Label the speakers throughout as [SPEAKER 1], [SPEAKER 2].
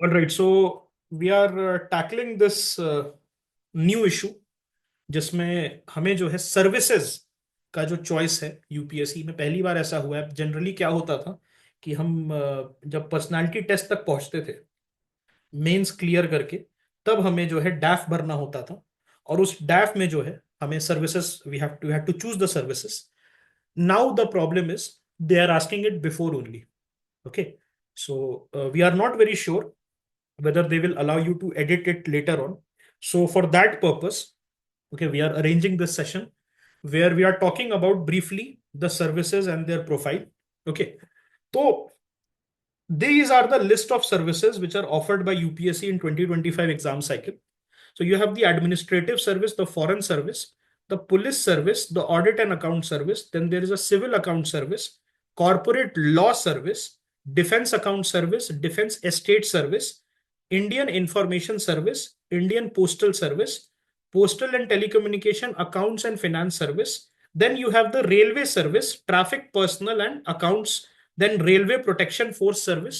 [SPEAKER 1] All right, so we are tackling this new issue जिसमें हमें जो है सर्विसेज का जो चॉइस है यूपीएससी में पहली बार ऐसा हुआ है। जनरली क्या होता था कि हम जब पर्सनालिटी टेस्ट तक पहुंचते थे मेंस क्लियर करके, तब हमें जो है डैफ भरना होता था और उस डैफ में जो है हमें services we have to choose the services. Now the problem is they are asking it before only. Okay, so we are not very sure whether they will allow you to edit it later on. So for that purpose, okay, we are arranging this session where we are talking about briefly the services and their profile. Okay, so these are the list of services which are offered by UPSC in 2025 exam cycle. So you have the administrative service, the foreign service, the police service, the audit and account service. Then there is a civil account service, corporate law service, defense account service, defense estate service, Indian information service, Indian postal service, postal and telecommunication accounts and finance service. Then you have the railway service, traffic personnel and accounts, then railway protection force service.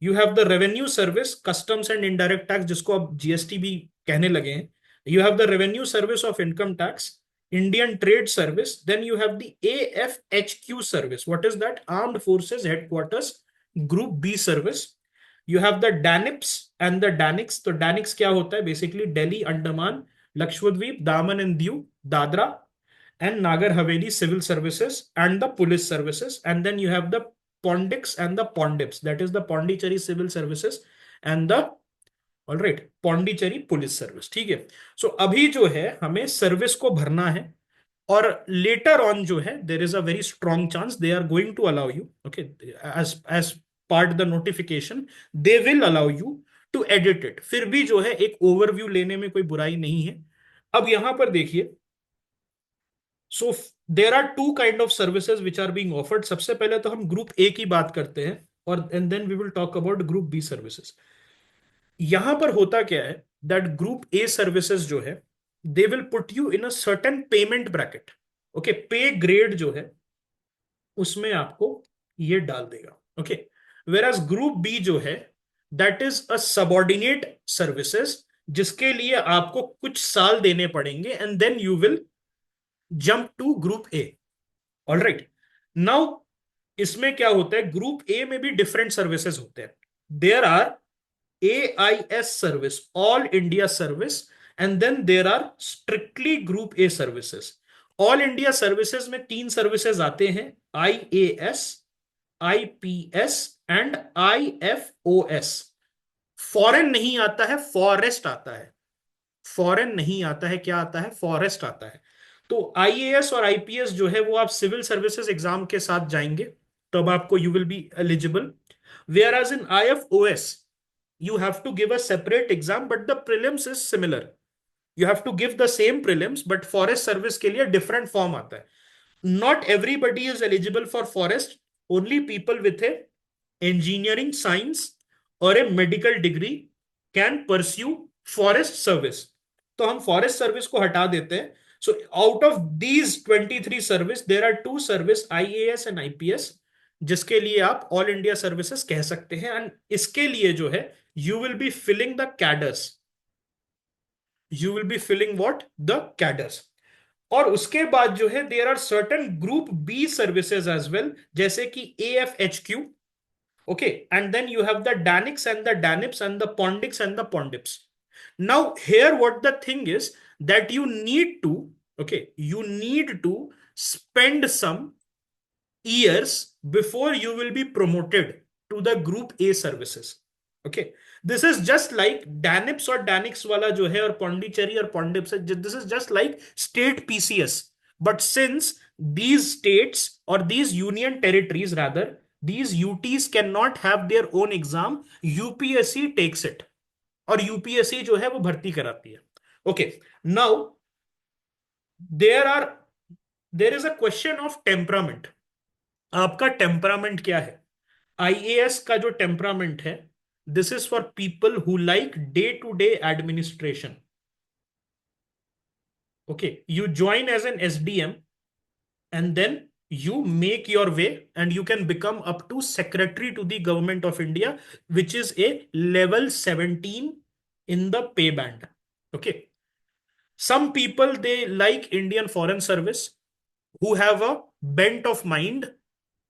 [SPEAKER 1] You have the revenue service, customs and indirect tax जिसको अब GST भी कहने लगे हैं। You have the revenue service of income tax, Indian trade service. Then you have the AFHQ service, what is that, armed forces headquarters group B service. You have the DANIPS and the DANICS. तो DANICS क्या होता है, basically Delhi, Andaman, Lakshadweep, दामन and Diu, Dadra and Nagar Haveli civil services and the police services. And then you have the Pondix and the Pondips, that is the Pondicherry civil services and the all right Pondicherry police service. ठीक है, सो अभी जो है हमें service को भरना है और लेटर ऑन जो है there is a very strong chance they are going to allow you, okay, as part the notification they will allow you to edit it. फिर भी जो है एक ओवरव्यू लेने में कोई बुराई नहीं है। अब यहां पर देखिए, so there are two kind of services which are being offered. सबसे पहले तो हम ग्रुप ए की बात करते हैं और and then we will talk about group B services. यहां पर होता क्या है दैट ग्रुप ए सर्विसेज जो है they will put you in a certain payment bracket. Okay, pay grade जो है उसमें आपको ये डाल देगा। Okay, whereas group B जो है that is a subordinate services जिसके लिए आपको कुछ साल देने पड़ेंगे and then you will jump to group A. All right, now इसमें क्या होता है, ग्रुप ए में भी डिफरेंट सर्विसेज होते हैं। There are AIS service, all India service, and then there are strictly group A services. All India services में तीन सर्विसेज आते हैं, IAS, IPS and IFOS। Foreign नहीं आता है, फॉरेस्ट आता है। फॉरेन नहीं आता है, क्या आता है, फॉरेस्ट आता है। तो आईएएस और आईपीएस जो है वो आप सिविल सर्विसेज एग्जाम के साथ जाएंगे तब आपको you will be eligible. Whereas in IFOS you have to give a separate exam but the prelims is similar, you have to give the same prelims but forest service के लिए different form आता है। not everybody is eligible for forest, only people with a engineering science or a medical degree can pursue forest service। तो हम forest service को हटा देते हैं। So out of these 23 service there are two service IAS and IPS जिसके लिए आप all India services कह सकते हैं। एंड इसके लिए जो है you will be filling the cadres, you will be filling what, the cadres. और उसके बाद जो है there are certain group B services as well, जैसे कि AFHQ। okay, and then you have the Danics and the Danips and the Pondics and the Pondips. Now here what the thing is that you need to, okay, you need to spend some years before you will be promoted to the group A services। okay, this is just like Danips और Danics वाला जो है और Pondicherry और Pondips, this is just like state PCS, but since these states or these union territories rather, these UTs cannot have their own exam, UPSC takes it और UPSC जो है वो भर्ती कराती है। Okay, now there are there is a question of temperament. आपका temperament क्या है? IAS का जो टेम्परामेंट है, this is for people who like day to day administration. Okay, you join as an SDM and then you make your way and you can become up to secretary to the government of India, which is a level 17 in the pay band. Okay. Some people, they like Indian foreign service, who have a bent of mind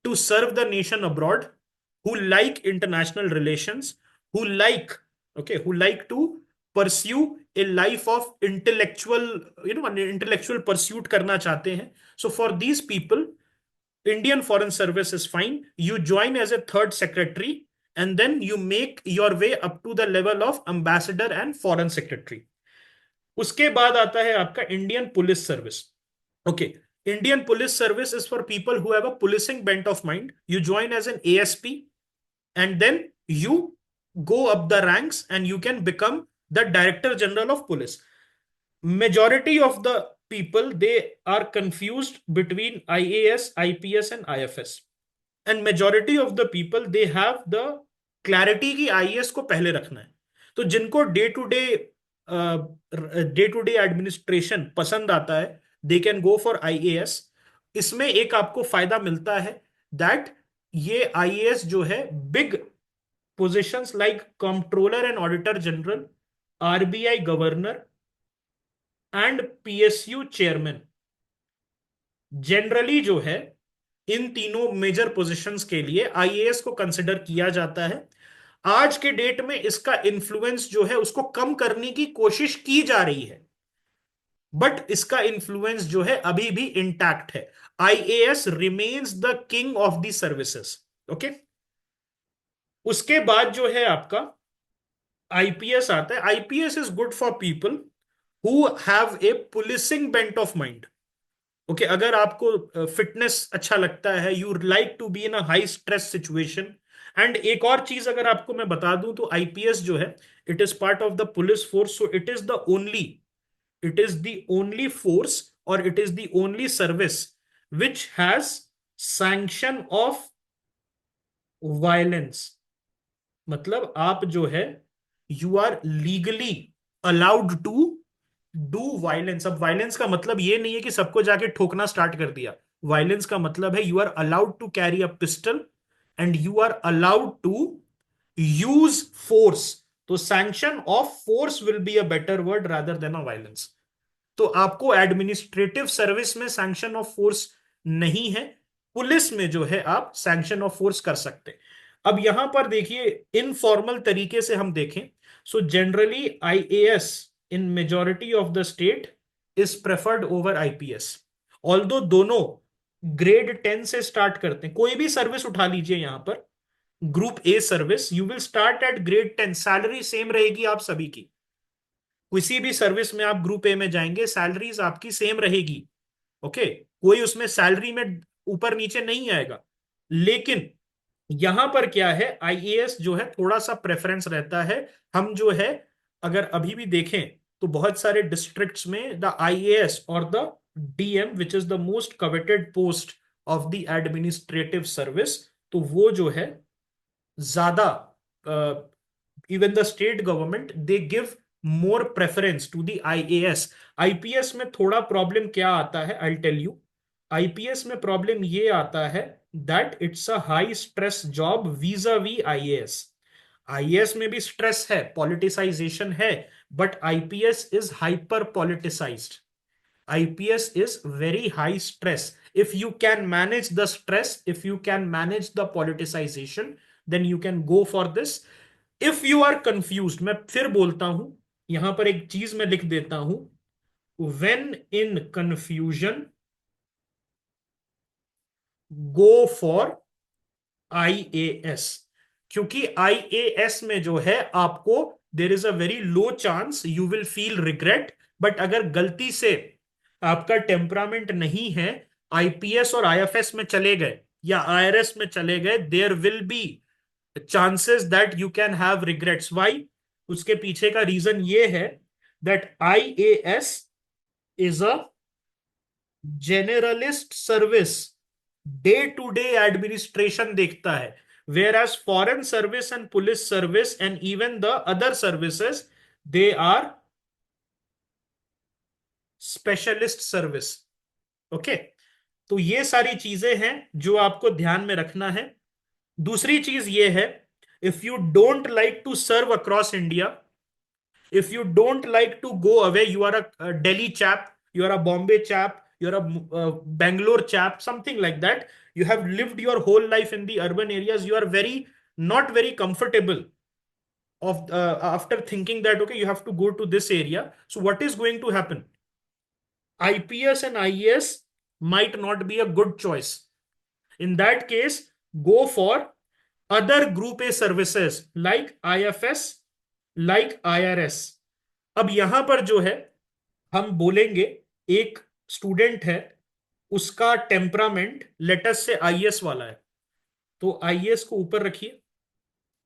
[SPEAKER 1] to serve the nation abroad, who like international relations, who like, okay, who like to pursue a life of intellectual, an intellectual pursuit करना चाहते हैं. So for these people, Indian Foreign Service is fine. You join as a third secretary and then you make your way up to the level of ambassador and foreign secretary. उसके बाद आता है आपका Indian police service. Okay, Indian police service is for people who have a policing bent of mind. You join as an ASP and then you go up the ranks and you can become the director general of police. Majority of the people, they are confused between IAS, IPS and IFS, and majority of the people, they have the clarity कि IAS को पहले रखना है. तो जिनको day to day administration पसंद आता है, they can go for IAS. इसमें एक आपको फायदा मिलता है दैट ये IAS जो है big positions like controller and auditor general, RBI governor and PSU chairman, generally जो है इन तीनों मेजर पोजीशंस के लिए IAS को कंसिडर किया जाता है. आज के डेट में इसका इन्फ्लुएंस जो है उसको कम करने की कोशिश की जा रही है, बट इसका इन्फ्लुएंस जो है अभी भी इंटैक्ट है. IAS remains the king of the services. Okay, उसके बाद जो है आपका IPS आता है. IPS is good for people who have a policing bent of mind. Okay, अगर आपको फिटनेस अच्छा लगता है, you like to be in a high stress situation. And एक और चीज अगर आपको मैं बता दूं तो IPS जो है, it is part of the police force. So it is the only force और it is the only service which has sanction of violence. मतलब आप जो है, you are legally allowed to do violence. अब violence का मतलब ये नहीं है कि सबको जाके ठोकना स्टार्ट कर दिया. वायलेंस का मतलब है you are allowed to carry a pistol and you are allowed to use force. तो sanction of force will be a better word rather than a violence. तो आपको एडमिनिस्ट्रेटिव सर्विस में सैंक्शन ऑफ फोर्स नहीं है, police में जो है आप सैंक्शन ऑफ फोर्स कर सकते हैं. अब यहां पर देखिए, इनफॉर्मल तरीके से हम देखें, so generally IAS in majority of the state is preferred over IPS. Although दोनों ग्रेड 10 से स्टार्ट करते हैं. कोई भी सर्विस उठा लीजिए यहां पर, group A service, you will start at grade 10. Salary same रहेगी आप सभी की. किसी भी सर्विस में आप ग्रुप A में जाएंगे, सैलरीज आपकी सेम रहेगी. ओके, कोई उसमें सैलरी में ऊपर नीचे नहीं आएगा. लेकिन यहां पर क्या है, IAS जो है थोड़ा सा प्रेफरेंस रहता है. हम जो है, अगर अभी भी देखें तो बहुत सारे डिस्ट्रिक्ट्स में द IAS और the DM which is the most coveted post of the administrative service, तो वो जो है ज्यादा, even the state government they give more preference to the IAS. IPS में थोड़ा प्रॉब्लम क्या आता है, आई टेल यू. IPS में प्रॉब्लम ये आता है that it's a high stress job vis-a-vis IAS. IAS में भी स्ट्रेस है, पॉलिटिसाइजेशन है, but IPS is hyper politicised. IPS is very high stress. If you can manage the stress, if you can manage the politicization, then you can go for this. If you are confused, मैं फिर बोलता हूं, यहां पर एक चीज मैं लिख देता हूं, when in confusion, go for IAS. क्योंकि IAS में जो है आपको देर is a very low chance you will feel regret. But अगर गलती से आपका टेम्परामेंट नहीं है, IPS और IFS में चले गए या IRS में चले गए, there will be chances that you can have regrets. Why? उसके पीछे का रीजन ये है that IAS is a generalist service, day to day administration देखता है. whereas foreign service and police service and even the other services, they are specialist service. Okay, तो ये सारी चीजें हैं जो आपको ध्यान में रखना है। दूसरी चीज ये है, if you don't like to serve across India, if you don't like to go away, you are a Delhi chap, you are a Bombay chap, you're a Bangalore chap, something like that. You have lived your whole life in the urban areas. You are very not very comfortable of after thinking that okay, you have to go to this area. So what is going to happen? IPS and IAS might not be a good choice. In that case, go for other Group A services like IFS, like IRS. अब यहां पर जो है हम बोलेंगे, एक student है, उसका टेम्परामेंट लेटस से आईएएस वाला है, तो आईएएस को ऊपर रखिए।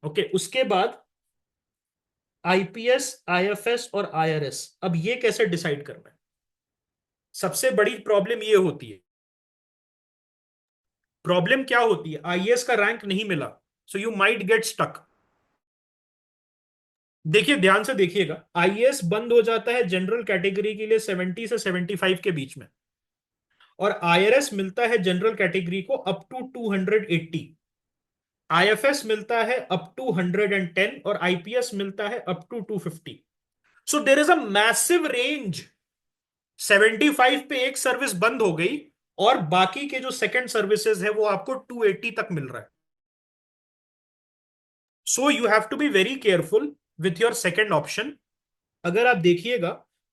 [SPEAKER 1] ओके, उसके बाद आईपीएस, आईएफएस और आईआरएस। अब ये कैसे डिसाइड करना है? सबसे बड़ी प्रॉब्लम ये होती है, प्रॉब्लम क्या होती है, आईएएस का रैंक नहीं मिला, so you might get stuck. देखिए, ध्यान से देखिएगा, आईएएस बंद हो जाता है जनरल कैटेगरी के लिए 70 से 75 के बीच में, और आईआरएस मिलता है जनरल कैटेगरी को अप टू 280, आईएफएस मिलता है अप टू 110 और आईपीएस मिलता है up to 250। So there is a massive range. 75 पे एक सर्विस बंद हो गई और बाकी के जो सेकंड सर्विसेज है वो आपको 280 तक मिल रहा है। So you have to be very careful with your second option. अगर आप देखिएगा,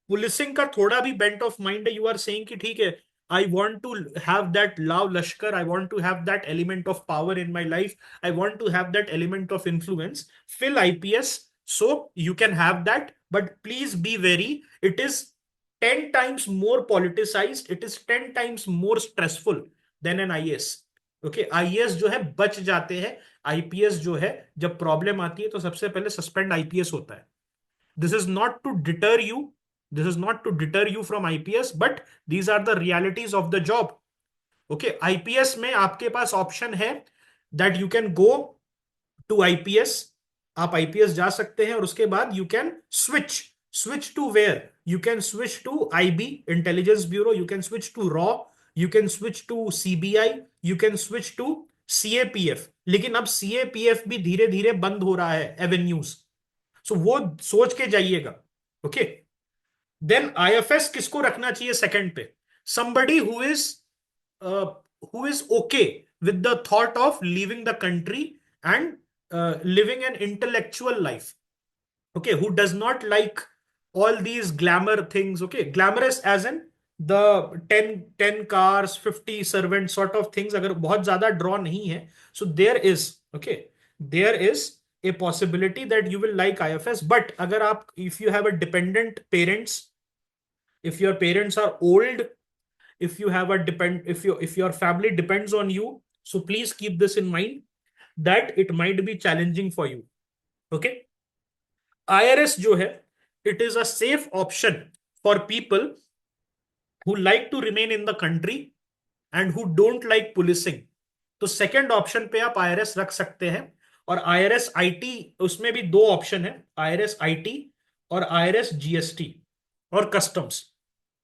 [SPEAKER 1] पुलिसिंग का थोड़ा भी बेंट ऑफ माइंड है, यू आर सेइंग कि ठीक है, I want to have that लाव लश्कर, I want to have that element of power in my life, I want to have that element of influence, fill IPS, so you can have that, but please be very, it is 10 times more politicized, it is 10 times more stressful than an IAS। Okay, IAS जो है बच जाते हैं, IPS जो है जब problem आती है तो सबसे पहले सस्पेंड आईपीएस होता है। This is not to deter you. This is not to deter you from IPS, but these are the realities of the job. Okay, IPS में आपके पास ऑप्शन है that you can go to IPS, आप IPS जा सकते हैं, और उसके बाद you can switch to where? You can switch to IB, Intelligence Bureau, you can switch to RAW, you can switch to CBI, you can switch to CAPF। लेकिन अब CAPF भी धीरे धीरे बंद हो रहा है, एवेन्यूज, सो वो सोच के जाइएगा। ओके, देन आईएफएस किसको रखना चाहिए सेकंड पे? somebody who is okay with the thought of leaving the country and living an intellectual life, okay, who does not like all these glamour things, okay, glamorous as in the 10 cars 50 servants sort of things, अगर बहुत ज्यादा draw नहीं है, so there is a possibility that you will like IFS। but अगर आप, if you have a dependent parents, if your parents are old, if you have a depend if your family depends on you, so please keep this in mind that it might be challenging for you। okay, IRS जो है, it is a safe option for people who like to remain in the country and who don't like policing। तो second option पे आप IRS रख सकते हैं। और IRS IT, उसमें भी दो ऑप्शन है, आईआरएस आईटी और आईआरएस जीएसटी और कस्टम्स।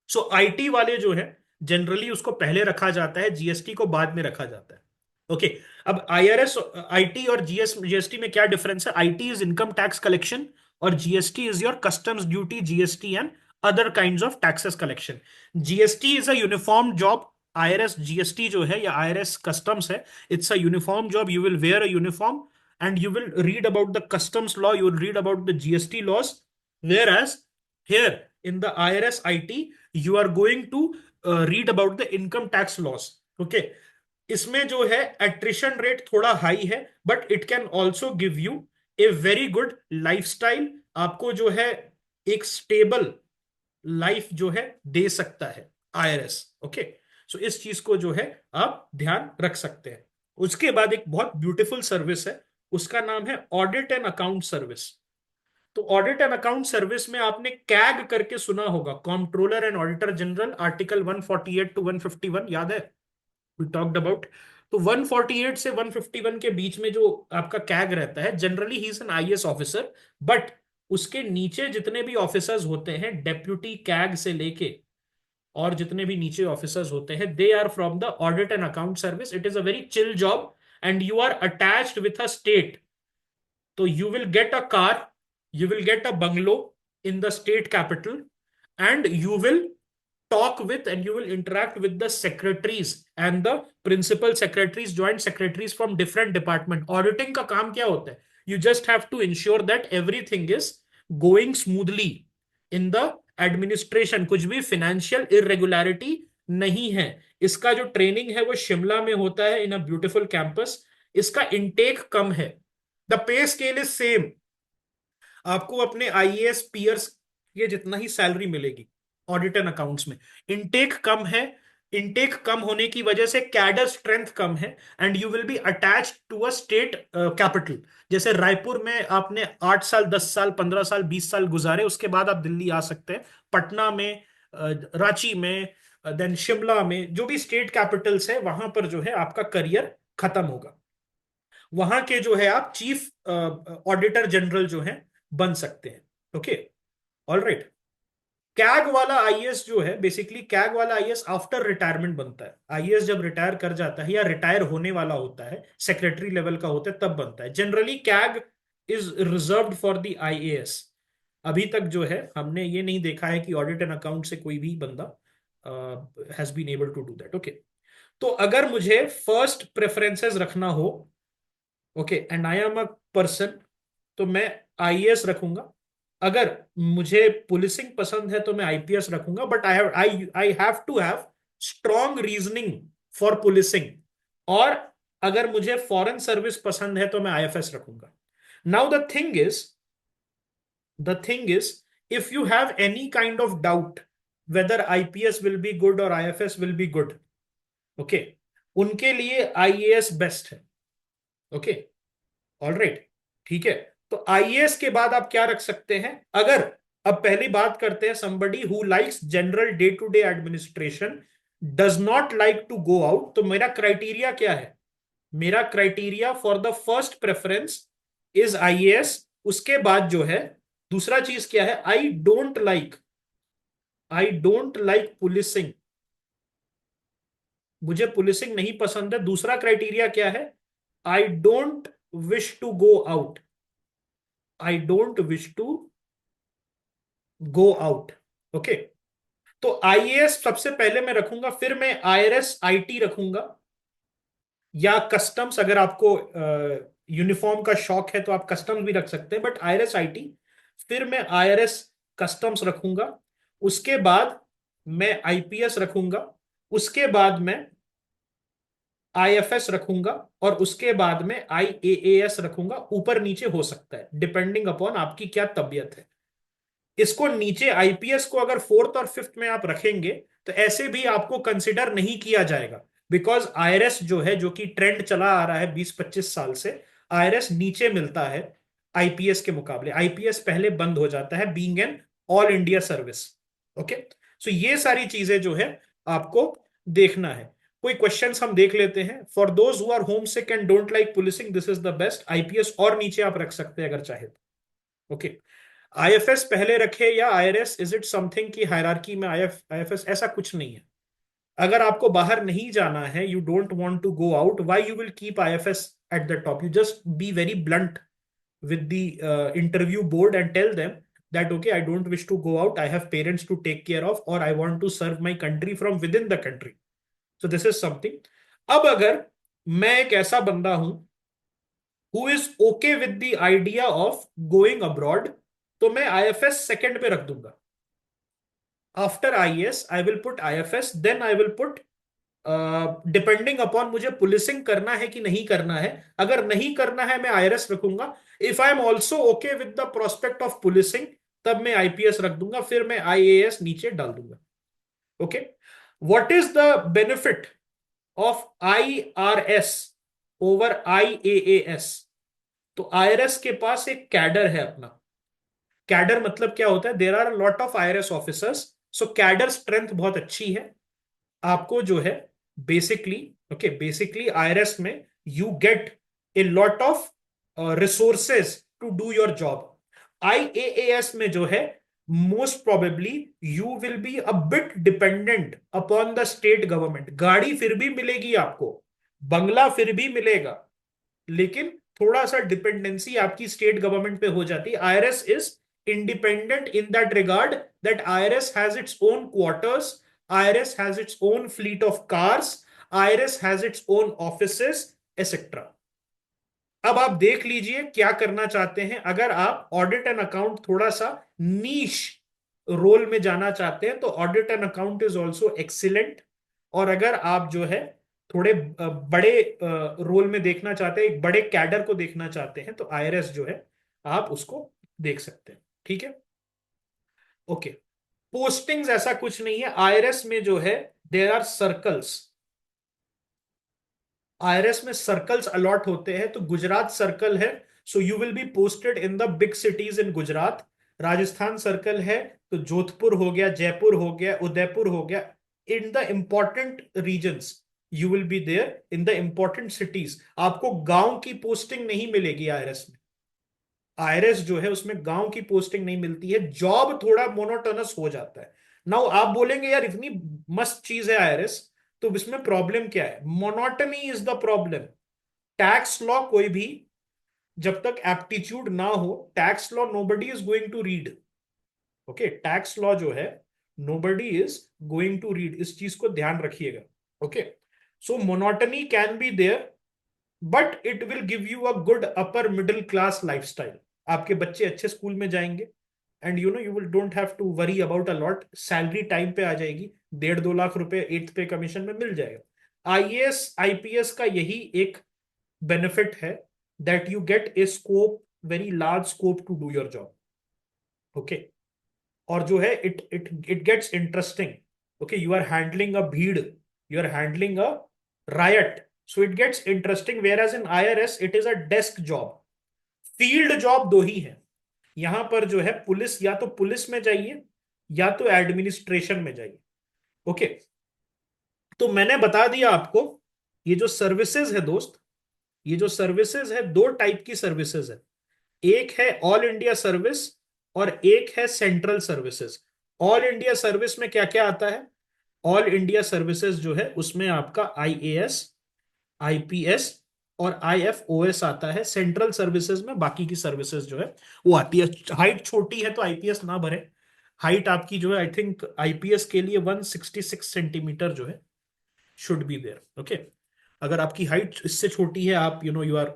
[SPEAKER 1] सो आईटी वाले जो है जनरली उसको पहले रखा जाता है, जीएसटी को बाद में रखा जाता है। ओके, अब आईआरएस, आईटी और जीएसटी में क्या डिफरेंस है? IT is income tax collection और GST is your customs duty, GST and other kinds of taxes collection. GST is a uniform job, IRS GST जो है या आईआरएस कस्टम्स है, it's a uniform job, you will wear a uniform and you will read about the customs law, you will read about the GST laws, whereas here in the IRS IT you are going to read about the income tax laws। okay, इसमें जो है attrition rate थोड़ा high है, but it can also give U a very good lifestyle, आपको जो है एक stable life जो है दे सकता है आईआरएस। ओके, सो इस चीज को जो है आप ध्यान रख सकते हैं। उसके बाद एक बहुत ब्यूटीफुल सर्विस है, उसका नाम है ऑडिट एंड अकाउंट सर्विस। तो ऑडिट एंड अकाउंट सर्विस में आपने कैग करके सुना होगा, controller and auditor general, article 148 to 151, याद है? We talked about. तो 148 से 151 के बीच में जो आपका कैग रहता है, generally he is an IAS officer, but उसके नीचे जितने भी ऑफिसर्स होते हैं, डेप्यूटी कैग से लेके और जितने भी नीचे ऑफिसर्स होते हैं, they are from the audit and account service. It is a very chill job and you are attached with a state. तो you will get a car, you will get a bungalow in the state capital, and you will talk with and you will interact with the secretaries and the principal secretaries, joint secretaries from different department. Auditing का काम क्या होता है? You just have to ensure that everything is going smoothly in the administration. कुछ भी financial irregularity नहीं है. इसका जो ट्रेनिंग है वो शिमला में होता है इन अ ब्यूटीफुल कैंपस. इसका इनटेक कम है. The pay scale is same. आपको अपने आईएएस पीयर्स ये जितना ही सैलरी मिलेगी ऑडिट एंड अकाउंट्स में. इनटेक कम है. इनटेक कम होने की वजह से कैडर स्ट्रेंथ कम है and you will be attached to a state capital. जैसे रायपुर में आपने 8 साल 10 साल 15 साल 20 साल गुजारे, उसके बाद आप दिल्ली आ सकते हैं. पटना में, रांची में, देन शिमला में, जो भी स्टेट कैपिटल्स है वहां पर जो है आपका करियर खत्म होगा. वहां के जो है आप चीफ ऑडिटर जनरल जो है बन सकते हैं. Okay, all right. कैग वाला आईएएस जो है, बेसिकली कैग वाला आईएएस आफ्टर रिटायरमेंट बनता है. आईएएस जब रिटायर कर जाता है या रिटायर होने वाला होता है, सेक्रेटरी लेवल का होता है, तब बनता है. Generally CAG is reserved for the IAS. अभी तक जो है हमने ये नहीं देखा है कि ऑडिट एंड अकाउंट से कोई भी बंदा has been able to do that. Okay, तो अगर मुझे फर्स्ट प्रेफरेंसेस रखना हो, okay, and I am a person, तो मैं आईएएस रखूंगा. अगर मुझे पुलिसिंग पसंद है तो मैं आईपीएस रखूंगा. But I have to have strong reasoning for policing. और अगर मुझे फॉरेन सर्विस पसंद है तो मैं आईएफएस रखूंगा. Now the thing is if you have any kind of doubt whether IPS will be good or IFS will be good, okay, उनके लिए आईएएस बेस्ट है. ओके, ऑल राइट, ठीक है. तो आईएएस के बाद आप क्या रख सकते हैं? अगर अब पहली बात करते हैं, somebody who likes general day to day administration, does not like to go out, तो मेरा क्राइटेरिया क्या है? मेरा criteria for the first preference is IAS. उसके बाद जो है दूसरा चीज क्या है? I don't like policing. मुझे पुलिसिंग नहीं पसंद है. दूसरा क्राइटेरिया क्या है? I don't wish to go out. I don't wish to go out. Okay, तो आईएएस सबसे पहले मैं रखूंगा. फिर मैं आईआरएस आईटी रखूंगा, या कस्टम्स. अगर आपको यूनिफॉर्म का शौक है तो आप कस्टम्स भी रख सकते हैं, बट आईआरएस आईटी. फिर मैं आईआरएस कस्टम्स रखूंगा. उसके बाद मैं आईपीएस रखूंगा. उसके बाद मैं आईएफएस रखूंगा. और उसके बाद में आईएएएस रखूंगा. ऊपर नीचे हो सकता है डिपेंडिंग अपॉन आपकी क्या तबीयत है. इसको नीचे आईपीएस को अगर फोर्थ और फिफ्थ में आप रखेंगे तो ऐसे भी आपको कंसिडर नहीं किया जाएगा. बिकॉज आईआरएस जो है, जो कि ट्रेंड चला आ रहा है 20-25 साल से, आईआरएस नीचे मिलता है आईपीएस के मुकाबले. आईपीएस पहले बंद हो जाता है being an all India service. Okay, so ये सारी चीजें जो है आपको देखना है. कोई क्वेश्चंस हम देख लेते हैं. For those who are homesick and don't like policing, this is the best. IPS और नीचे आप रख सकते हैं अगर चाहे. ओके, आईएफएस पहले रखे या आईआरएस? इज इट समथिंग की हायरार्की में आईएफएस? ऐसा कुछ नहीं है. अगर आपको बाहर नहीं जाना है, you don't want to go out, why you will keep IFS at the top? You just be very blunt with the interview board and tell them that okay, I don't wish to go out, I have parents to take care of, or I want to serve my country from within the country. So this is something. अब अगर मैं एक ऐसा बंदा हूं who is okay with the idea of going abroad, तो मैं IFS second पे रख दूंगा. After IAS I will put IFS, then I will put, depending upon मुझे पुलिसिंग करना है कि नहीं करना है. अगर नहीं करना है मैं आईआरएस रखूंगा. If I am also okay with the prospect of policing, तब मैं आईपीएस रख दूंगा. फिर मैं आईएएस नीचे डाल दूंगा. Okay, what is the benefit of IRS over IAAS? तो आईआरएस के पास एक कैडर है अपना. कैडर मतलब क्या होता है? There are lot of IRS officers, so cadre strength बहुत अच्छी है. आपको जो है बेसिकली, ओके, बेसिकली आईआरएस में you get a lot of resources to do your job. IAS में जो है most probably you will be a bit dependent upon the state government. गाड़ी फिर भी मिलेगी आपको, बंगला फिर भी मिलेगा, लेकिन थोड़ा सा डिपेंडेंसी आपकी स्टेट गवर्नमेंट पे हो जाती है। IRS is independent in that regard that IRS has its own quarters, IRS has its own fleet of cars, IRS has its own offices etcetera. अब आप देख लीजिए क्या करना चाहते हैं। अगर आप ऑडिट एंड अकाउंट थोड़ा सा नीश रोल में जाना चाहते हैं तो audit and account is also excellent. और अगर आप जो है थोड़े बड़े रोल में देखना चाहते हैं, एक बड़े कैडर को देखना चाहते हैं, तो आईआरएस जो है आप उसको देख सकते हैं। ठीक है, ओके। पोस्टिंग्स ऐसा कुछ नहीं है आईआरएस में जो है, देयर आर सर्कल्स। आईआरएस में सर्कल्स अलॉट होते हैं, तो गुजरात सर्कल है, so you will be posted in the big cities in Gujarat. Rajasthan circle है, तो जोधपुर हो गया, जयपुर हो गया, उदयपुर हो गया। In the important regions you will be there, in the important cities. आपको गांव की पोस्टिंग नहीं मिलेगी आईआरएस में। आईआरएस जो है उसमें गांव की पोस्टिंग नहीं मिलती है, जॉब थोड़ा मोनोटोनस हो जाता है। नाउ आप बोलेंगे यार इतनी मस्त चीज है आईआरएस, तो इसमें प्रॉब्लम क्या है? Monotony is the problem. Tax law कोई भी, जब तक एप्टीट्यूड ना हो, tax law nobody is going to read. Okay, tax law जो है nobody is going to read, इस चीज को ध्यान रखिएगा। Okay, so monotony can be there, but it will give you a good upper middle class lifestyle. आपके बच्चे अच्छे स्कूल में जाएंगे, and you know you will don't have to worry about a lot. Salary time पे आ जाएगी, 1.5-2 लाख रुपए eighth pay commission में मिल जाएगा। आईएएस आईपीएस का यही एक बेनिफिट है, that you get a scope, very large scope to do your job. Okay, और जो है it gets interesting. Okay, you are handling a भीड़, you are handling a riot, so it gets interesting. Whereas in IRS it is a desk job. Field job दो ही है यहां पर जो है, पुलिस, या तो पुलिस में जाइए या तो एडमिनिस्ट्रेशन में जाइए। ओके, तो मैंने बता दिया आपको ये जो सर्विसेज है दोस्त, ये जो सर्विसेज है, दो टाइप की सर्विसेज है। एक है ऑल इंडिया सर्विस और एक है central services. All India service में क्या क्या आता है? ऑल इंडिया सर्विसेज जो है उसमें आपका आईएएस, आईपीएस और आईएफओएस आता है। सेंट्रल सर्विसेज में बाकी की सर्विसेज जो है वो आती है। हाइट छोटी है तो आईपीएस ना भरे। हाइट आपकी जो है, आई थिंक आईपीएस के लिए 166 सेंटीमीटर जो है शुड बी देयर। ओके, अगर आपकी हाइट इससे छोटी है, आप you know you are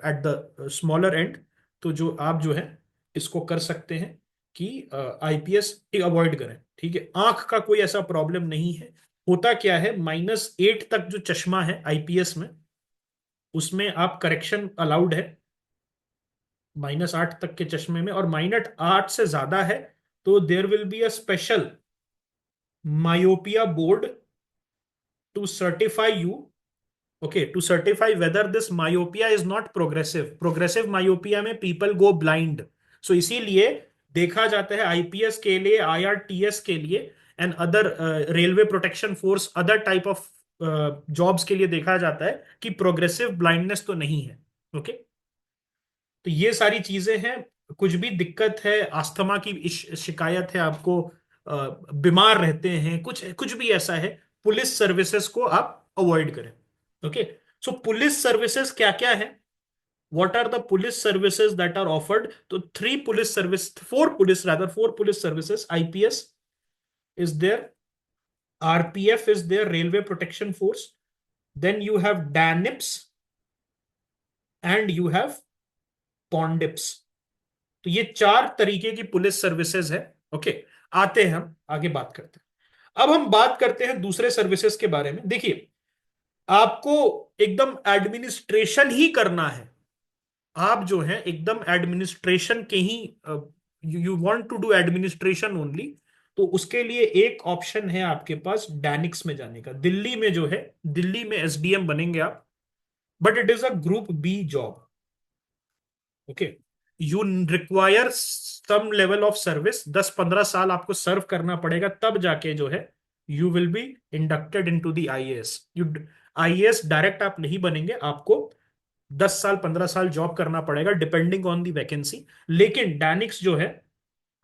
[SPEAKER 1] at the smaller end, तो जो आप जो है इसको कर सकते हैं कि आईपीएस अवॉइड करें। ठीक है, आंख का कोई ऐसा प्रॉब्लम नहीं है। होता क्या है, -8 तक जो चश्मा है आईपीएस में, उसमें आप करेक्शन अलाउड है -8 तक के चश्मे में, और -8 से ज्यादा है तो there will be a special myopia board to certify you. Okay, to certify whether this myopia is not progressive. Progressive myopia में पीपल गो ब्लाइंड। सो इसीलिए देखा जाता है आईपीएस के लिए, आईआरटीएस के लिए and other railway protection force, other type of jobs के लिए देखा जाता है कि प्रोग्रेसिव ब्लाइंडनेस तो नहीं है। ओके, तो ये सारी चीजें हैं। कुछ भी दिक्कत है, अस्थमा की शिकायत है आपको, बीमार रहते हैं, कुछ कुछ भी ऐसा है, पुलिस सर्विसेज को आप अवॉइड करें। ओके, सो पुलिस सर्विसेज क्या क्या है? What are the police services that are offered? तो three police service, four police services. IPS is there, RPF is there, railway protection force, then you have DANIPS and you have PONDIPS. तो ये चार तरीके की police services है। Okay, आते हैं हम आगे बात करते हैं। अब हम बात करते हैं दूसरे सर्विसेज के बारे में। देखिए, आपको एकदम एडमिनिस्ट्रेशन ही करना है, आप जो है एकदम एडमिनिस्ट्रेशन के ही, you want to do administration only, तो उसके लिए एक ऑप्शन है आपके पास डैनिक्स में जाने का। दिल्ली में जो है, दिल्ली में एसडीएम बनेंगे आप, but it is a group B job. Okay, you require some level of service, 10-15 साल आपको सर्व करना पड़ेगा, तब जाके जो है you will B inducted into the IAS. You IAS direct आप नहीं बनेंगे, आपको 10 साल 15 साल जॉब करना पड़ेगा डिपेंडिंग ऑन दी वैकेंसी। लेकिन डैनिक्स जो है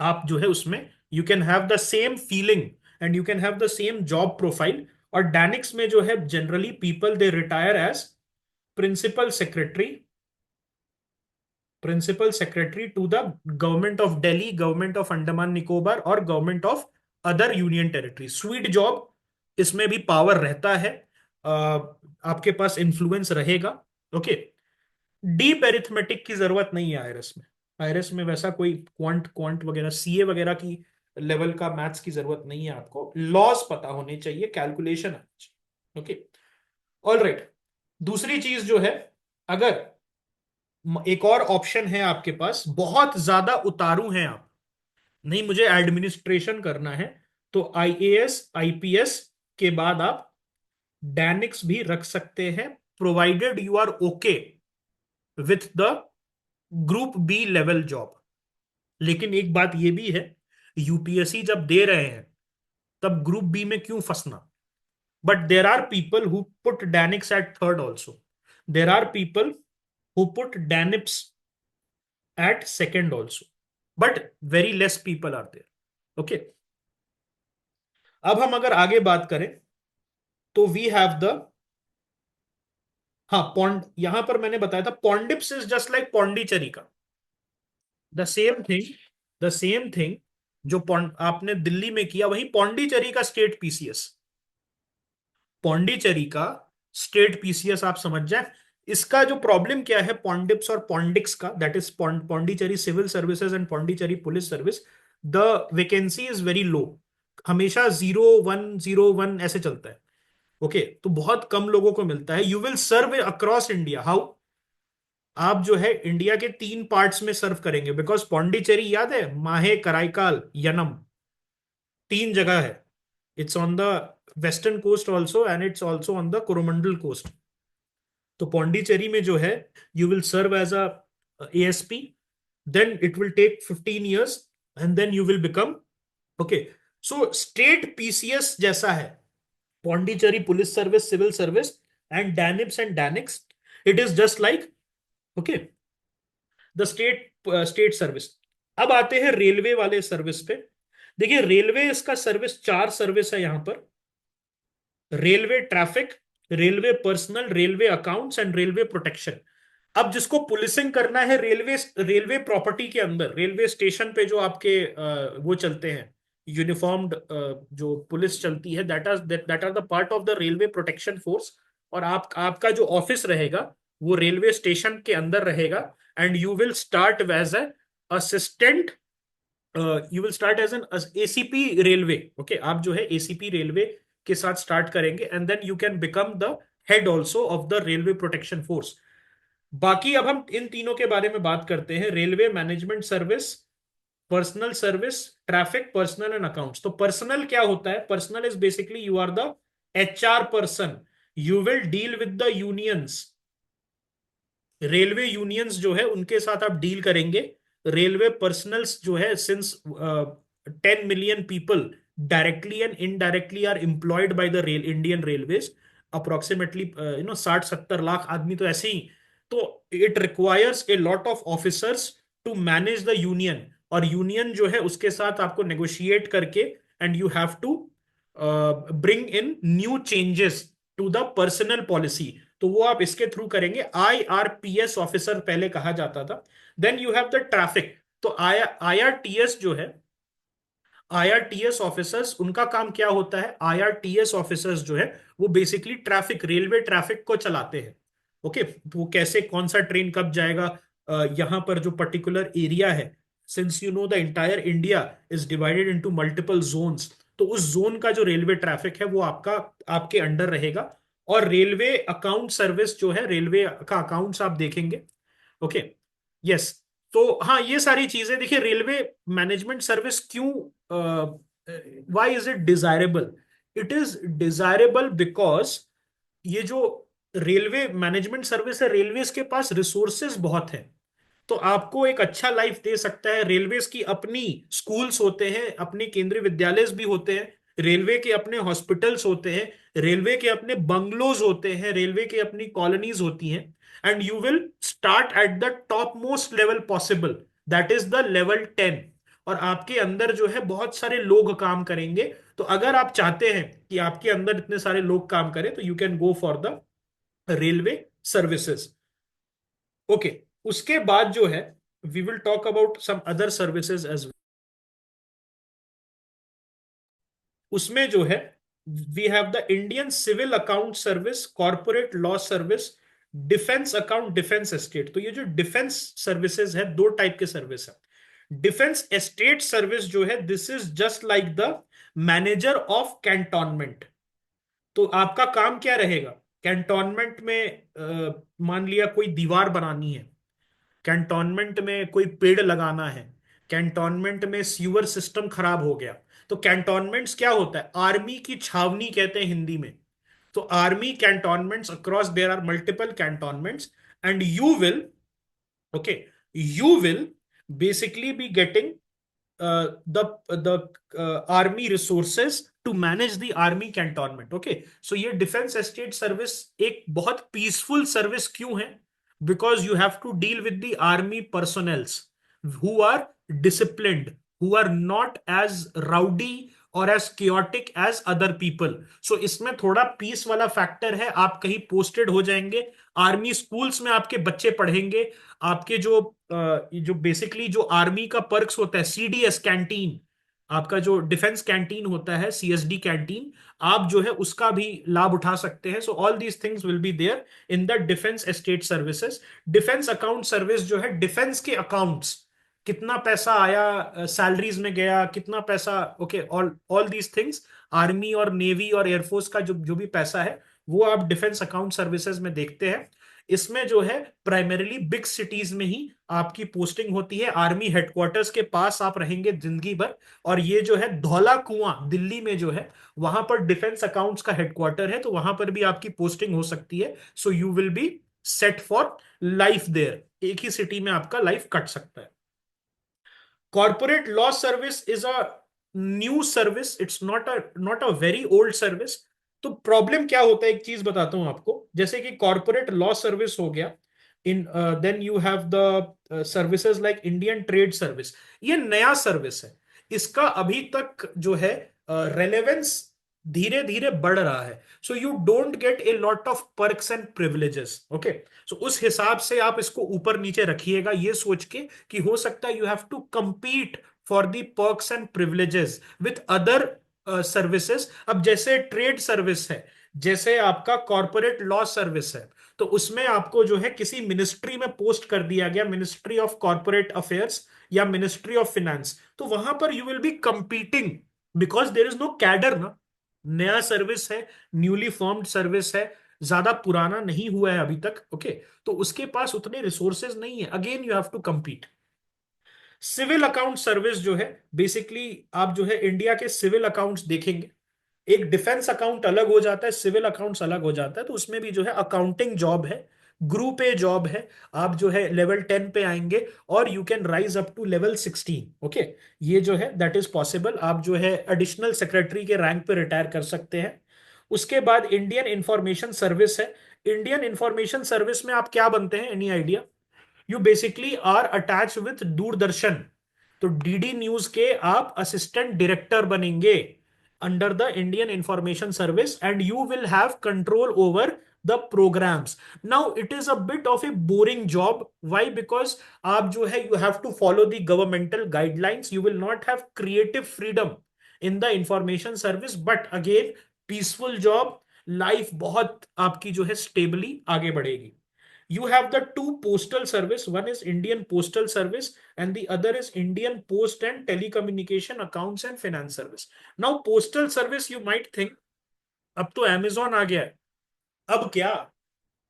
[SPEAKER 1] आप जो है उसमें you can have the same feeling and you can have the same job profile. और डैनिक्स में जो है generally people they retire as principal secretary, principal secretary to the government of Delhi, government of Andaman Nicobar और government of other union territory. Sweet job, इसमें भी power रहता है, आपके पास इन्फ्लुएंस रहेगा। ओके। डीप एरिथमेटिक की जरूरत नहीं है आईआरएस में। आईआरएस में वैसा कोई क्वांट क्वांट वगैरह सीए वगैरह की लेवल का मैथ्स की जरूरत नहीं है। आपको लॉस पता होने चाहिए, कैलकुलेशन आनी चाहिए। ओके। All right. दूसरी चीज जो है, अगर एक और ऑप्शन है आपके पास, बहुत ज्यादा उतारू हैं आप, नहीं मुझे एडमिनिस्ट्रेशन करना है, तो आईएएस आईपीएस के बाद आप डैनिक्स भी रख सकते हैं, provided you are okay with the group B level job. लेकिन एक बात यह भी है, यूपीएससी जब दे रहे हैं तब ग्रुप बी में क्यों फंसना। But there are people who put DANICS at third also, there are people who put DANIPS at second also, but very less people are there. Okay. अब हम अगर आगे बात करें तो वी हैव द, हाँ पौंड, यहां पर मैंने बताया था PONDIPS is just like Pondicherry का, the same thing, the same thing. जो आपने दिल्ली में किया वही पौंडीचेरी का स्टेट पीसीएस, पौंडीचेरी का स्टेट पीसीएस आप समझ जाए। इसका जो प्रॉब्लम क्या है पौंडिप्स और पौंडिक्स का, that is Pondicherry civil services and Pondicherry police service, the vacancy is very low, हमेशा 0 1 0 1 ऐसे चलता है। ओके। तो बहुत कम लोगों को मिलता है। You will serve across India. How? आप जो है इंडिया के 3 पार्ट्स में सर्व करेंगे, बिकॉज पौंडीचेरी याद है, माहे, कराईकाल, यनम, 3 जगह है। It's on the western coast also and it's also on the Coromandel coast. तो पौंडीचेरी में जो है you will serve as a ASP, then it will take 15 years and then you will become, okay. So state PCS जैसा है Pondicherry police service civil service and DANIPS and DANICS, it is just like, okay, the state service. अब आते हैं railway वाले service पे। देखिए railway, इसका service 4 service है यहां पर, railway traffic, railway personal, railway accounts and railway protection. अब जिसको पुलिसिंग करना है रेलवे, रेलवे प्रॉपर्टी के अंदर, रेलवे स्टेशन पे जो आपके वो चलते हैं यूनिफॉर्म्ड, जो पुलिस चलती है, that are the part of the railway protection force. और आपका जो ऑफिस रहेगा वो रेलवे स्टेशन के अंदर रहेगा, and you will start as a assistant, you will start as an ACP railway. Okay. आप जो है एसीपी रेलवे के साथ स्टार्ट करेंगे and then you can become the head also of the railway protection force. बाकी अब हम इन तीनों के बारे में बात करते हैं, railway management service, personnel service, traffic, personnel and accounts. तो पर्सनल क्या होता है? Personnel is basically you are the HR person, you will deal with the unions, railway unions जो है उनके साथ आप डील करेंगे। रेलवे पर्सनल्स जो है, since 10 million people directly and indirectly are employed by the Indian railways, approximately 60-70 lakh आदमी तो ऐसे ही। तो it requires a lot of officers to manage the union, और यूनियन जो है उसके साथ आपको नेगोशिएट करके, and you have to bring in new changes to the personal policy. तो वो आप इसके थ्रू करेंगे, आईआरपीएस ऑफिसर पहले कहा जाता था। Then you have the traffic. तो आईआरटीएस जो है, आईआरटीएस ऑफिसर्स, उनका काम क्या होता है? आईआरटीएस ऑफिसर्स जो है वो बेसिकली ट्रैफिक, रेलवे ट्रैफिक को चलाते हैं। ओके। तो वो कैसे, कौन सा ट्रेन कब जाएगा, यहां पर जो पर्टिकुलर एरिया है, since you know the entire India is divided into multiple zones, तो उस जोन का जो रेलवे ट्रैफिक है वो आपका, आपके अंडर रहेगा। और रेलवे अकाउंट सर्विस जो है, रेलवे का अकाउंट्स आप देखेंगे। ओके। यस। तो हाँ, ये सारी चीजें देखिए, रेलवे मैनेजमेंट सर्विस क्यों, why is it desirable? It is desirable because ये जो रेलवे मैनेजमेंट सर्विस है, रेलवेज के पास रिसोर्सेज बहुत हैं, तो आपको एक अच्छा लाइफ दे सकता है। रेलवेज की अपनी स्कूल्स होते हैं, अपने केंद्रीय विद्यालय भी होते हैं, रेलवे के अपने हॉस्पिटल्स होते हैं, रेलवे के अपने बंगलोज होते हैं, रेलवे के अपनी कॉलोनीज होती हैं, and you will start at the top most level possible, that is the level 10। और आपके अंदर जो है बहुत सारे लोग काम करेंगे। तो अगर आप चाहते हैं कि आपके अंदर इतने सारे लोग काम करें तो you can go for the railway services. Okay, उसके बाद जो है we will talk about some other services as. उसमें जो है we have the Indian civil account service, corporate law service, defence account, defence estate. तो ये जो डिफेंस सर्विसेज है, दो टाइप के सर्विस है। डिफेंस एस्टेट सर्विस जो है, this is just like the manager of cantonment. तो आपका काम क्या रहेगा कैंटोनमेंट में? मान लिया कोई दीवार बनानी है, कैंटोनमेंट में कोई पेड़ लगाना है, कैंटोनमेंट में सीवर सिस्टम खराब हो गया। तो कैंटोनमेंट्स क्या होता है? आर्मी की छावनी कहते हैं हिंदी में। तो army cantonments, across there are multiple cantonments, and you will, okay, you will basically be getting the army resources to manage the army cantonment. Okay, so ये डिफेंस एस्टेट सर्विस एक बहुत पीसफुल सर्विस क्यों है? Because you have to deal with the army personnels who are disciplined, who are not as rowdy और as chaotic as other people. So इसमें थोड़ा piece वाला factor है। आप कहीं पोस्टेड हो जाएंगे, आर्मी स्कूल्स में आपके बच्चे पढ़ेंगे। आपके जो बेसिकली जो आर्मी का पर्क्स होता है, सीडीएस कैंटीन, आपका जो डिफेंस कैंटीन होता है, सीएसडी कैंटीन, आप जो है उसका भी लाभ उठा सकते हैं। So all these things will be there in the defence estate services. Defence account service जो है, डिफेंस के अकाउंट्स, कितना पैसा आया, सैलरीज में गया कितना पैसा, okay, all all these things, army और नेवी और एयरफोर्स का जो जो भी पैसा है, वो आप डिफेंस अकाउंट सर्विसेज में देखते हैं। इसमें जो है प्राइमरीली बिग सिटीज में ही आपकी पोस्टिंग होती है। आर्मी हेडक्वार्टर्स के पास आप रहेंगे जिंदगी भर। और ये जो है धौला कुआं दिल्ली में जो है, वहां पर डिफेंस अकाउंट्स का हेडक्वार्टर है, तो वहां पर भी आपकी पोस्टिंग हो सकती है। So you will be set for life there, एक ही सिटी में आपका लाइफ कट सकता है। Corporate law service is a new service, it's not a very old service. तो प्रॉब्लम क्या होता है, एक चीज बताता हूं आपको। जैसे कि कॉर्पोरेट लॉ सर्विस हो गया, in then you have the services like Indian trade service. ये नया सर्विस है, इसका अभी तक जो है रेलेवेंस धीरे धीरे बढ़ रहा है। So you don't get a lot of perks and privileges. Okay, so उस हिसाब से आप इसको ऊपर नीचे रखिएगा, ये सोच के कि हो सकता है you have to compete for the perks and privileges with other services. अब जैसे ट्रेड सर्विस है, जैसे आपका कॉर्पोरेट लॉ सर्विस है, तो उसमें आपको जो है किसी मिनिस्ट्री में पोस्ट कर दिया गया, मिनिस्ट्री ऑफ कॉर्पोरेट अफेयर्स या मिनिस्ट्री ऑफ फिनेंस, तो वहां पर you will be competing, because there is no cadre ना। नया सर्विस है, न्यूली फॉर्म्ड सर्विस है, ज्यादा पुराना नहीं हुआ है अभी तक। ओके, तो उसके पास उतने रिसोर्सेज नहीं है, again you have to compete। Civil account service जो है, बेसिकली आप जो है इंडिया के सिविल अकाउंट्स देखेंगे। एक डिफेंस अकाउंट अलग हो जाता है, सिविल अकाउंट्स अलग हो जाता है, तो उसमें भी जो है अकाउंटिंग जॉब है, ग्रुप ए जॉब है। आप जो है लेवल 10 पे आएंगे और you can rise up to level 16। Okay, ये जो है दैट इज पॉसिबल। आप जो है एडिशनल सेक्रेटरी के रैंक पे रिटायर कर सकते हैं। उसके बाद इंडियन इंफॉर्मेशन सर्विस है। इंडियन इंफॉर्मेशन सर्विस में आप क्या बनते हैं, any idea? You basically are attach with Doordarshan. तो डीडी न्यूज के आप असिस्टेंट डायरेक्टर बनेंगे under the Indian information service, and you will have control over the programmes. Now it is a bit of a boring job. Why? Because आप जो है you have to follow the governmental guidelines, you will not have creative freedom in the information service, but again peaceful job, life बहुत आपकी जो है stably आगे बढ़ेगी। You have the two postal service, one is Indian Postal Service and the other is Indian Post and Telecommunication Accounts and Finance Service. Now postal service you might think अब तो Amazon आ गया है, अब क्या,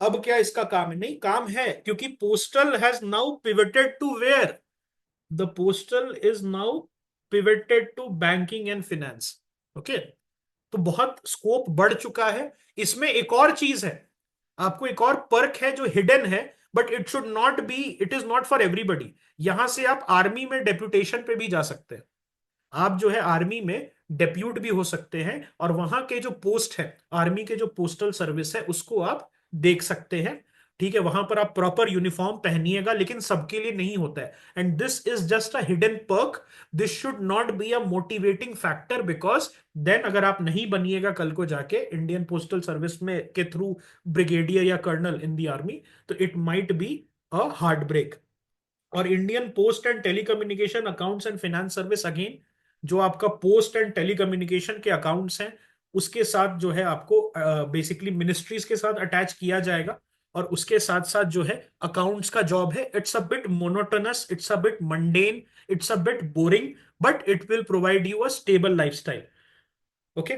[SPEAKER 1] अब क्या इसका काम है? नहीं, काम है, क्योंकि postal has now pivoted to where, the postal is now pivoted to banking and finance. Okay, तो बहुत स्कोप बढ़ चुका है। इसमें एक और चीज है, आपको एक और पर्क है जो हिडन है, but it should not B, it is not for everybody. यहां से आप आर्मी में डेप्यूटेशन पे भी जा सकते हैं। आप जो है आर्मी में डेप्यूट भी हो सकते हैं, और वहां के जो पोस्ट है, आर्मी के जो पोस्टल सर्विस है, उसको आप देख सकते हैं। ठीक है, वहां पर आप प्रॉपर यूनिफॉर्म पहनिएगा, लेकिन सबके लिए नहीं होता है। And this is just a hidden perk, this should not be a motivating factor, because then अगर आप नहीं बनिएगा कल को जाके इंडियन पोस्टल सर्विस में के थ्रू ब्रिगेडियर या कर्नल इन द आर्मी, तो it might be a heartbreak. और Indian post and telecommunication accounts and finance service, again जो आपका पोस्ट एंड टेलीकम्युनिकेशन के अकाउंट्स हैं, उसके साथ जो है आपको बेसिकली मिनिस्ट्रीज के साथ अटैच किया जाएगा। और उसके साथ साथ जो है अकाउंट्स का जॉब है, it's a bit monotonous, it's a bit mundane, it's a bit boring, but it will provide you a stable lifestyle. Okay.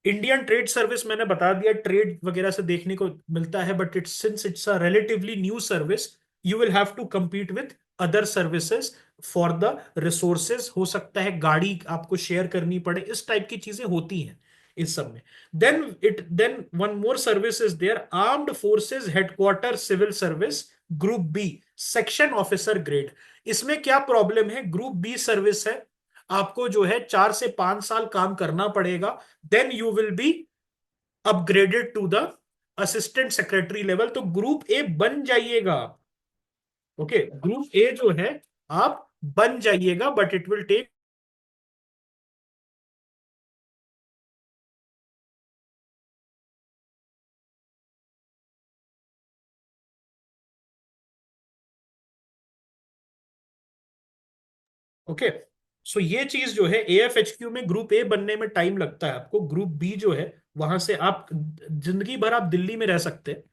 [SPEAKER 1] Indian trade service मैंने बता दिया, ट्रेड वगैरह से देखने को मिलता है, but it's since it's a relatively new service, you will have to compete with other services for the resources. हो सकता है गाड़ी आपको शेयर करनी पड़े, इस टाइप की चीजें होती हैं इस सब में। Then one more service is there, armed forces headquarter civil service, group B, section officer grade. इसमें क्या प्रॉब्लम है, ग्रुप बी सर्विस है, आपको जो है 4 से 5 साल काम करना पड़ेगा, then you will be upgraded to the assistant secretary level, तो ग्रुप ए बन जाइएगा आप। ओके, ग्रुप ए जो है आप बन जाइएगा, but it will take. Okay, so ये चीज जो है एएफएचक्यू में ग्रुप ए बनने में टाइम लगता है आपको, ग्रुप बी जो है वहां से आप जिंदगी भर आप दिल्ली में रह सकते हैं,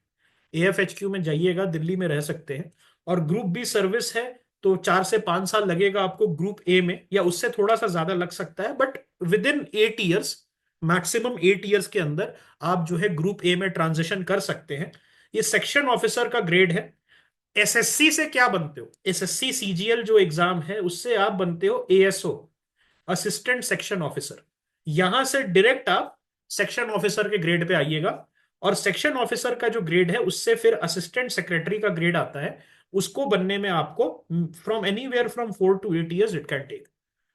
[SPEAKER 1] एएफएचक्यू में जाइएगा दिल्ली में रह सकते हैं। और ग्रुप बी सर्विस है, तो 4 से 5 साल लगेगा आपको ग्रुप ए में, या उससे थोड़ा सा ज्यादा लग सकता है, but with in 8 years, maximum 8 years के अंदर आप जो है ग्रुप ए में ट्रांजिशन कर सकते हैं। ये सेक्शन ऑफिसर का ग्रेड है। एसएससी से क्या बनते हो, एसएससी सीजीएल जो एग्जाम है उससे आप बनते हो एएसओ, असिस्टेंट सेक्शन ऑफिसर। यहां से डायरेक्ट आप सेक्शन ऑफिसर के ग्रेड पे आइएगा। और सेक्शन ऑफिसर का जो ग्रेड है उससे फिर असिस्टेंट सेक्रेटरी का ग्रेड आता है, उसको बनने में आपको from anywhere from 4 to 8 years it can take.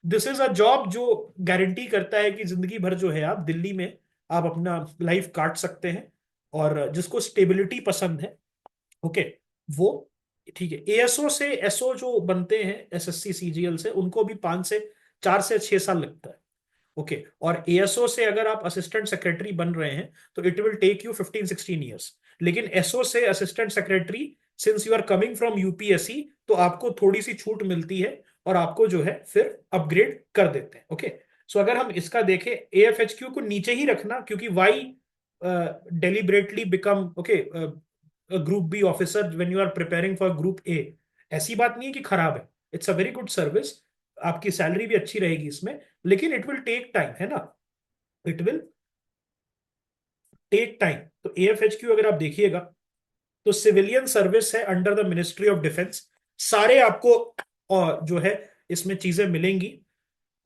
[SPEAKER 1] This is a job जो गारंटी करता है कि जिंदगी भर जो है आप दिल्ली में आप अपना लाइफ काट सकते हैं। और जिसको स्टेबिलिटी पसंद है, ओके, वो ठीक है। एएसओ से एसओ जो बनते हैं एसएससी सीजीएल से, उनको भी 4 से 6 साल लगता है। ओके, और एएसओ से अगर आप असिस्टेंट सेक्रेटरी बन रहे हैं तो it will take you 15-16 years. लेकिन एसओ से assistant secretary, since you are coming from UPSC, तो आपको थोड़ी सी छूट मिलती है और आपको जो है फिर अपग्रेड कर देते हैं। ओके, सो अगर हम इसका देखें, एएफएचक्यू को नीचे ही रखना, क्योंकि why deliberately become okay group B officer when you are preparing for group A. ऐसी बात नहीं है कि खराब है, it's a very good service, आपकी सैलरी भी अच्छी रहेगी इसमें, लेकिन इट विल टेक टाइम, है ना, इट विल टेक टाइम। तो एएफएचक्यू अगर आप देखिएगा तो सिविलियन सर्विस है under the ministry of defence, सारे आपको जो है इसमें चीजें मिलेंगी।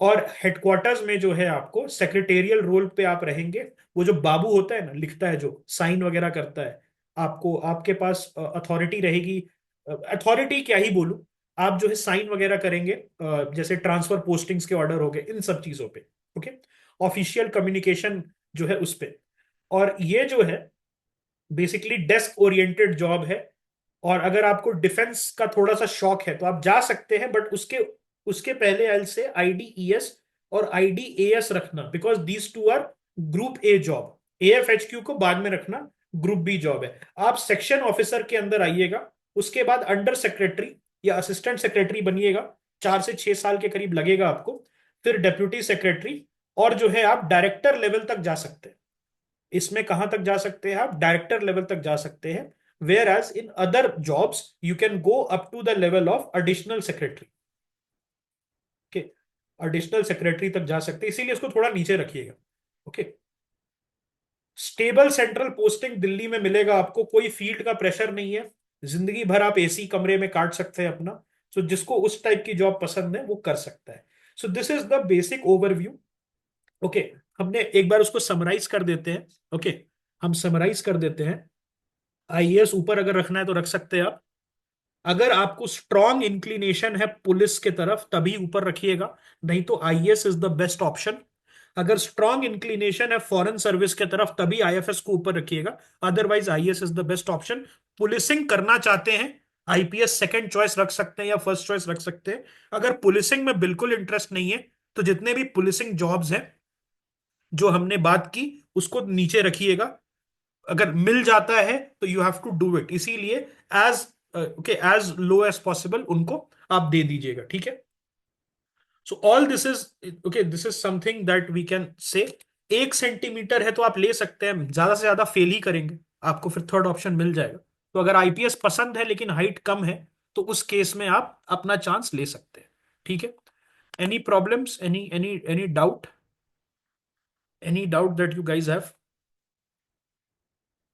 [SPEAKER 1] और हेडक्वार्टर्स में जो है आपको सेक्रेटेरियल रोल पे आप रहेंगे, वो जो बाबू होता है ना, लिखता है, जो साइन वगैरह करता है, आपको आपके पास अथॉरिटी रहेगी। अथॉरिटी क्या ही बोलूं, आप जो है साइन वगैरह करेंगे, जैसे ट्रांसफर पोस्टिंग्स के ऑर्डर हो गए, इन सब चीजों पे। ओके, ऑफिशियल कम्युनिकेशन जो है उस पे। और ये जो है बेसिकली डेस्क ओरिएंटेड जॉब है। और अगर आपको डिफेंस का थोड़ा सा शौक है तो आप जा सकते हैं, बट उसके उसके पहले आई से आईडीईएस और आईडीएएस रखना, because these two are group A job. AFHQ को बाद में रखना, ग्रुप बी जॉब है। आप सेक्शन ऑफिसर के अंदर आइएगा, उसके बाद अंडर सेक्रेटरी या असिस्टेंट सेक्रेटरी बनिएगा, 4 से 6 साल के करीब लगेगा आपको, फिर डेप्यूटी सेक्रेटरी, और जो है आप डायरेक्टर लेवल तक जा सकते हैं। इसमें कहां तक जा सकते हैं आप, डायरेक्टर लेवल तक जा सकते हैं। Whereas in other jobs you can go up to the level of additional secretary. Okay, additional secretary तक जा सकते हैं, इसीलिए इसको थोड़ा नीचे रखिएगा। Okay, stable central posting Delhi में मिलेगा आपको, कोई फील्ड का प्रेशर नहीं है, जिंदगी भर आप एसी कमरे में काट सकते हैं अपना। सो जिसको उस टाइप की जॉब पसंद है वो कर सकता है। So this is the basic overview. Okay, हमने एक बार उसको समराइज कर देते हैं। ओके, हम समराइज कर देते हैं। आईएएस ऊपर अगर रखना है तो रख सकते हैं आप। अगर आपको स्ट्रॉन्ग इंक्लिनेशन है पुलिस के तरफ तभी ऊपर रखिएगा, नहीं तो IAS is the best option. अगर स्ट्रॉन्ग इंक्लिनेशन है फॉरेन सर्विस के तरफ तभी आईएफएस को ऊपर रखिएगा, otherwise IAS is the best option. Policing करना चाहते हैं, आईपीएस सेकंड चॉइस रख सकते हैं या फर्स्ट चॉइस रख सकते हैं। अगर पुलिसिंग में बिल्कुल इंटरेस्ट नहीं है, तो जितने भी पुलिसिंग जॉब्स हैं जो हमने बात की, उसको नीचे रखिएगा। अगर मिल जाता है तो you have to do it, इसीलिए as okay as low as possible उनको आप दे दीजिएगा, ठीक है। So all this is okay, this is something that we can say. 1 centimetre है तो आप ले सकते हैं, ज्यादा से ज्यादा फेल ही करेंगे, आपको फिर थर्ड ऑप्शन मिल जाएगा। तो अगर आईपीएस पसंद है लेकिन हाइट कम है, तो उस केस में आप अपना चांस ले सकते हैं, ठीक है। Any problems, any any any doubt, any doubt that you guys have?